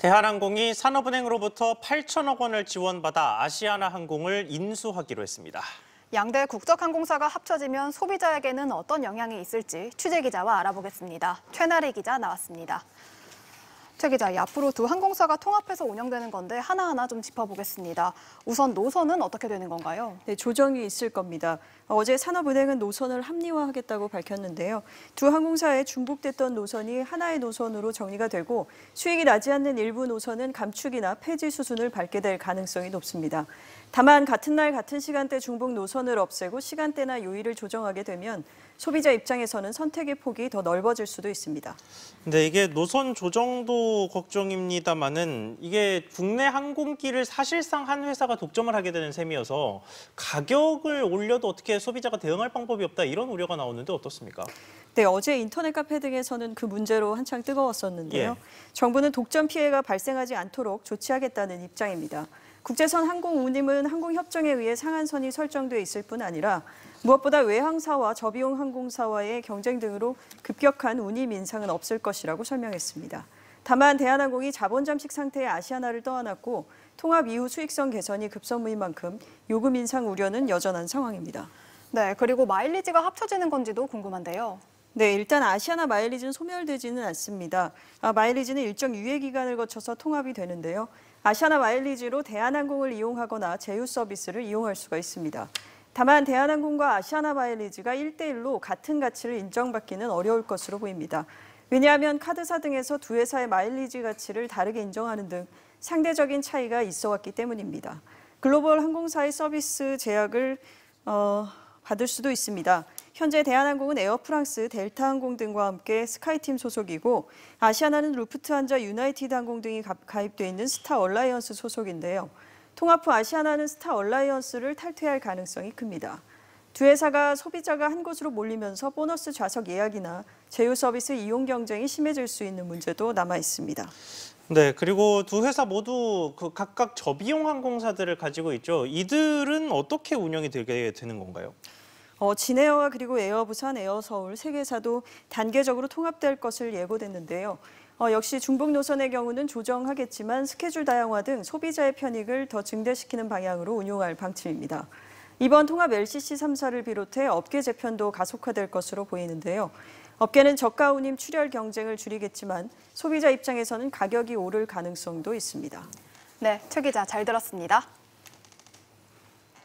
대한항공이 산업은행으로부터 8천억 원을 지원받아 아시아나항공을 인수하기로 했습니다. 양대 국적항공사가 합쳐지면 소비자에게는 어떤 영향이 있을지 취재기자와 알아보겠습니다. 최나리 기자 나왔습니다. 최 기자, 앞으로 두 항공사가 통합해서 운영되는 건데 하나하나 좀 짚어보겠습니다. 우선 노선은 어떻게 되는 건가요? 네, 조정이 있을 겁니다. 어제 산업은행은 노선을 합리화하겠다고 밝혔는데요. 두 항공사의 중복됐던 노선이 하나의 노선으로 정리가 되고 수익이 나지 않는 일부 노선은 감축이나 폐지 수순을 밟게 될 가능성이 높습니다. 다만 같은 날 같은 시간대 중복 노선을 없애고 시간대나 요일을 조정하게 되면 소비자 입장에서는 선택의 폭이 더 넓어질 수도 있습니다. 근데 이게 노선 조정도 걱정입니다만은 이게 국내 항공기를 사실상 한 회사가 독점을 하게 되는 셈이어서 가격을 올려도 어떻게 소비자가 대응할 방법이 없다 이런 우려가 나오는데 어떻습니까? 네, 어제 인터넷 카페 등에서는 그 문제로 한창 뜨거웠었는데요. 정부는 독점 피해가 발생하지 않도록 조치하겠다는 입장입니다. 국제선 항공 운임은 항공협정에 의해 상한선이 설정돼 있을 뿐 아니라 무엇보다 외항사와 저비용 항공사와의 경쟁 등으로 급격한 운임 인상은 없을 것이라고 설명했습니다. 다만 대한항공이 자본 잠식 상태의 아시아나를 떠안았고 통합 이후 수익성 개선이 급선무인 만큼 요금 인상 우려는 여전한 상황입니다. 네, 그리고 마일리지가 합쳐지는 건지도 궁금한데요. 네, 일단 아시아나 마일리지는 소멸되지는 않습니다. 마일리지는 일정 유예 기간을 거쳐서 통합이 되는데요. 아시아나 마일리지로 대한항공을 이용하거나 제휴 서비스를 이용할 수가 있습니다. 다만 대한항공과 아시아나 마일리지가 1대1로 같은 가치를 인정받기는 어려울 것으로 보입니다. 왜냐하면 카드사 등에서 두 회사의 마일리지 가치를 다르게 인정하는 등 상대적인 차이가 있어 왔기 때문입니다. 글로벌 항공사의 서비스 제약을 받을 수도 있습니다. 현재 대한항공은 에어프랑스, 델타항공 등과 함께 스카이팀 소속이고 아시아나는 루프트한자, 유나이티드 항공 등이 가입돼 있는 스타 얼라이언스 소속인데요. 통합 후 아시아나는 스타 얼라이언스를 탈퇴할 가능성이 큽니다. 두 회사가 소비자가 한 곳으로 몰리면서 보너스 좌석 예약이나 제휴 서비스 이용 경쟁이 심해질 수 있는 문제도 남아 있습니다. 네, 그리고 두 회사 모두 각각 저비용 항공사들을 가지고 있죠. 이들은 어떻게 운영이 되게 되는 건가요? 진에어와 그리고 에어부산, 에어서울 세 개사도 단계적으로 통합될 것을 예고됐는데요. 역시 중복 노선의 경우는 조정하겠지만 스케줄 다양화 등 소비자의 편익을 더 증대시키는 방향으로 운용할 방침입니다. 이번 통합 LCC 3사를 비롯해 업계 재편도 가속화될 것으로 보이는데요. 업계는 저가 운임 출혈 경쟁을 줄이겠지만 소비자 입장에서는 가격이 오를 가능성도 있습니다. 네, 최 기자 잘 들었습니다.